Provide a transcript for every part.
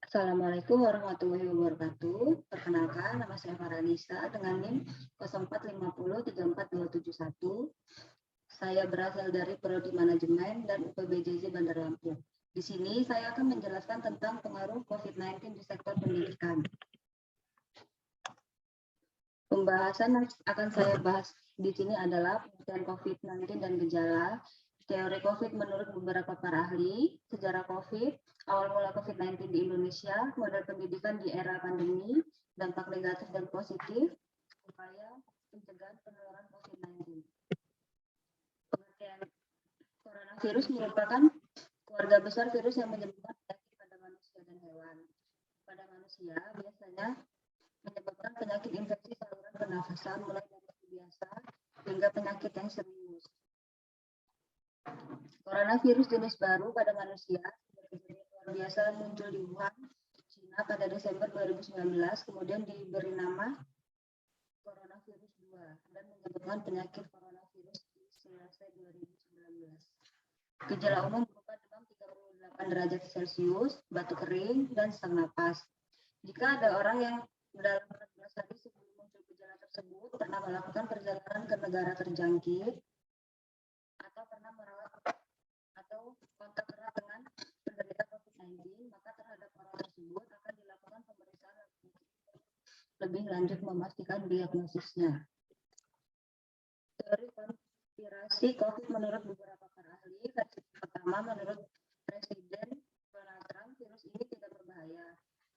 Assalamualaikum warahmatullahi wabarakatuh. Perkenalkan, nama saya Farhanisa dengan NIM 04503471. Saya berasal dari Prodi Manajemen dan UPBJJ Bandar Lampung. Di sini saya akan menjelaskan tentang pengaruh COVID-19 di sektor pendidikan. Pembahasan yang akan saya bahas di sini adalah penelitian COVID-19 dan gejala, teori COVID menurut beberapa para ahli, sejarah COVID, awal mula COVID-19 di Indonesia, model pendidikan di era pandemi, dampak negatif dan positif, upaya pencegahan penularan COVID-19. Pengertian coronavirus merupakan keluarga besar virus yang menyebabkan penyakit pada manusia dan hewan. Pada manusia biasanya menyebabkan penyakit infeksi saluran pernafasan mulai dari biasa hingga penyakit yang serius. Coronavirus jenis baru pada manusia luar biasa muncul di Wuhan, China pada Desember 2019, kemudian diberi nama coronavirus 2 dan menyebabkan penyakit coronavirus di selesai 2019. Gejala umum berupa demam 38 derajat Celcius, batuk kering, dan sesak napas. Jika ada orang yang dalam 14 hari sebelum muncul gejala tersebut pernah melakukan perjalanan ke negara terjangkit atau pernah merawat atau kontak erat dengan penderita COVID-19, maka terhadap orang tersebut akan dilakukan pemeriksaan lebih lanjut memastikan diagnosisnya. Teori konspirasi COVID menurut beberapa para ahli, versi pertama menurut Presiden Donald Trump, virus ini tidak berbahaya.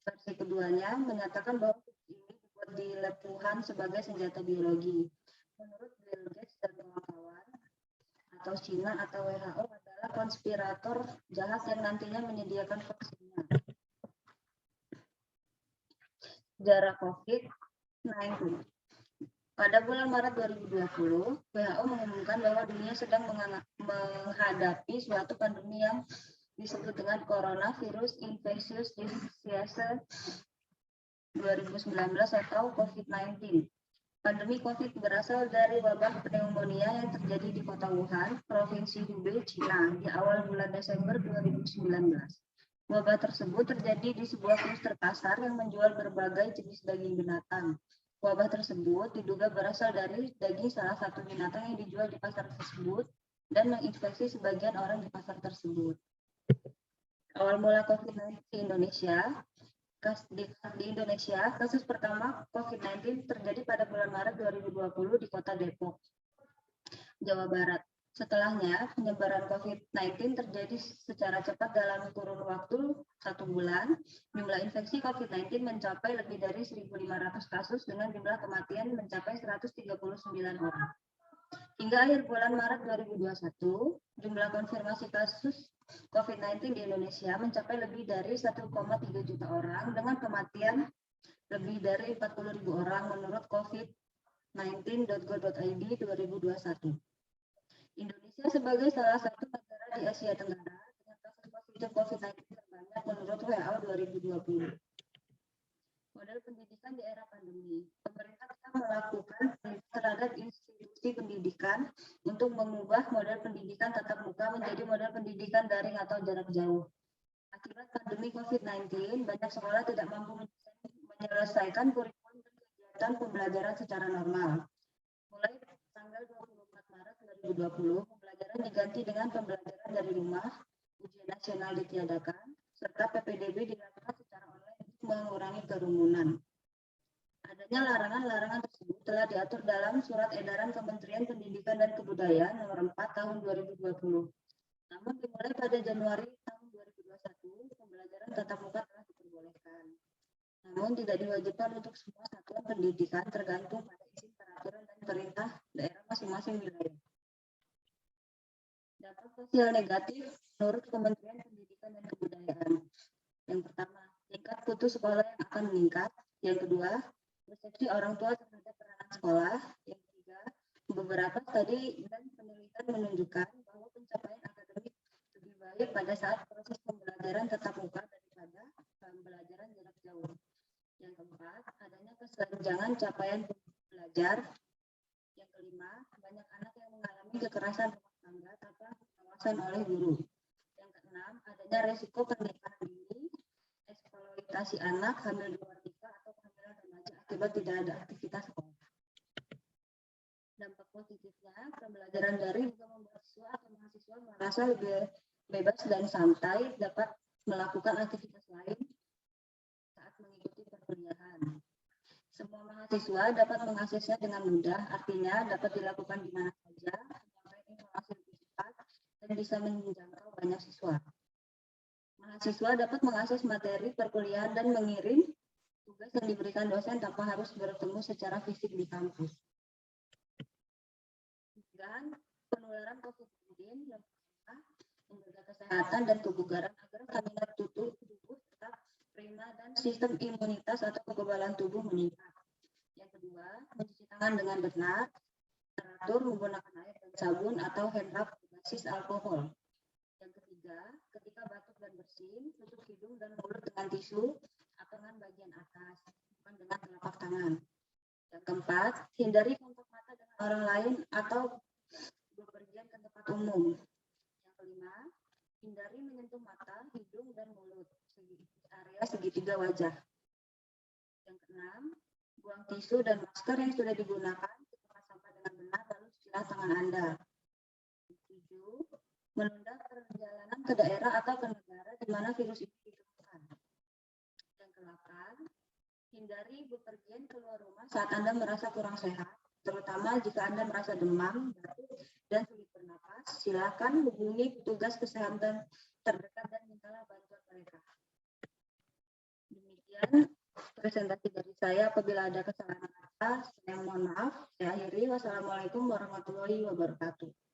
Versi keduanya menyatakan bahwa virus ini dibuat di lab Wuhan sebagai senjata biologi. Menurut Bill Gates dan kawan-kawan, atau China atau WHO adalah konspirator jahat yang nantinya menyediakan vaksinnya. Sejarah COVID-19. Pada bulan Maret 2020, WHO mengumumkan bahwa dunia sedang menghadapi suatu pandemi yang disebut dengan Coronavirus Infectious Disease 2019 atau COVID-19. Pandemi COVID berasal dari wabah pneumonia yang terjadi di kota Wuhan, Provinsi Hubei, China, di awal bulan Desember 2019. Wabah tersebut terjadi di sebuah kluster pasar yang menjual berbagai jenis daging binatang. Wabah tersebut diduga berasal dari daging salah satu binatang yang dijual di pasar tersebut dan menginfeksi sebagian orang di pasar tersebut. Awal mula COVID-19 di Indonesia. Di Indonesia, kasus pertama COVID-19 terjadi pada bulan Maret 2020 di Kota Depok, Jawa Barat. Setelahnya, penyebaran COVID-19 terjadi secara cepat dalam kurun waktu 1 bulan. Jumlah infeksi COVID-19 mencapai lebih dari 1.500 kasus dengan jumlah kematian mencapai 139 orang. Hingga akhir bulan Maret 2021, jumlah konfirmasi kasus COVID-19 di Indonesia mencapai lebih dari 1,3 juta orang dengan kematian lebih dari 40.000 orang menurut covid19.go.id 2021. Indonesia sebagai salah satu negara di Asia Tenggara dengan kasus positif COVID-19 terbanyak menurut WHO 2020. Model pendidikan di era pandemi. Pemerintah telah melakukan terhadap institusi pendidikan untuk mengubah model pendidikan tatap muka menjadi model pendidikan daring atau jarak jauh. Akibat pandemi COVID-19, banyak sekolah tidak mampu menyelesaikan kurikulum dan kegiatan pembelajaran secara normal. Mulai tanggal 24 Maret 2020, pembelajaran diganti dengan pembelajaran dari rumah, ujian nasional ditiadakan, serta PPDB dilakukan secara online untuk mengurangi kerumunan. Adanya larangan-larangan tersebut telah diatur dalam Surat Edaran Kementerian Pendidikan dan Kebudayaan Nomor 4 Tahun 2020. Namun dimulai pada Januari tahun 2021, pembelajaran tatap muka telah diperbolehkan. Namun tidak diwajibkan untuk semua satuan pendidikan tergantung pada izin peraturan dan perintah daerah masing-masing wilayah. Dampak sosial negatif menurut Kementerian Pendidikan dan Kebudayaan. Yang pertama, tingkat putus sekolah yang akan meningkat. Yang kedua, persepsi orang tua terhadap peranan sekolah. Yang ketiga, beberapa studi dan penelitian menunjukkan bahwa pencapaian akademik lebih baik pada saat proses pembelajaran tatap muka daripada pembelajaran jarak jauh. Yang keempat, adanya kesenjangan capaian belajar. Yang kelima, banyak anak yang mengalami kekerasan rumah tangga tanpa pengawasan oleh guru. Yang keenam, adanya resiko pernikahan dini, eksploitasi imunisasi anak, hamil di luar nikah, atau kehamilan remaja akibat tidak ada aktivitas sekolah. Dampak positifnya, pembelajaran daring juga membuat siswa atau mahasiswa merasa lebih bebas dan santai, dapat melakukan aktivitas lain saat mengikuti perkuliahan. Semua mahasiswa dapat mengaksesnya dengan mudah, artinya dapat dilakukan di mana saja, menyampaikan informasi lebih cepat, dan bisa menjangkau banyak siswa. Mahasiswa dapat mengakses materi perkuliahan dan mengirim tugas yang diberikan dosen tanpa harus bertemu secara fisik di kampus. Dan penularan COVID-19 yang menjaga kesehatan dan kebugaran agar stamina tubuh tetap prima dan sistem imunitas atau kekebalan tubuh meningkat. Yang kedua, mencuci tangan dengan benar, teratur menggunakan air dan sabun atau hand rub berbasis alkohol. Yang ketiga, ketika batuk dan bersin, tutup hidung dan mulut dengan tisu atau dengan bagian atas, bukan dengan telapak tangan. Yang keempat, hindari kontak mata dengan orang lain atau bepergian ke tempat umum. Yang kelima, hindari menyentuh mata, hidung, dan mulut, area segitiga wajah. Yang keenam, buang tisu dan masker yang sudah digunakan ke tempat sampah dengan benar, lalu cucilah tangan Anda. Yang ketujuh, menunda perjalanan ke daerah atau ke negara di mana virus ini ditemukan. Yang kedelapan, hindari bepergian keluar rumah saat Anda merasa kurang sehat, terutama jika Anda merasa demam, batuk, dan sulit bernapas. Silakan hubungi petugas kesehatan terdekat dan mintalah bantuan mereka. Demikian presentasi dari saya. Apabila ada kesalahan kata, saya mohon maaf. Saya akhiri. Wassalamualaikum warahmatullahi wabarakatuh.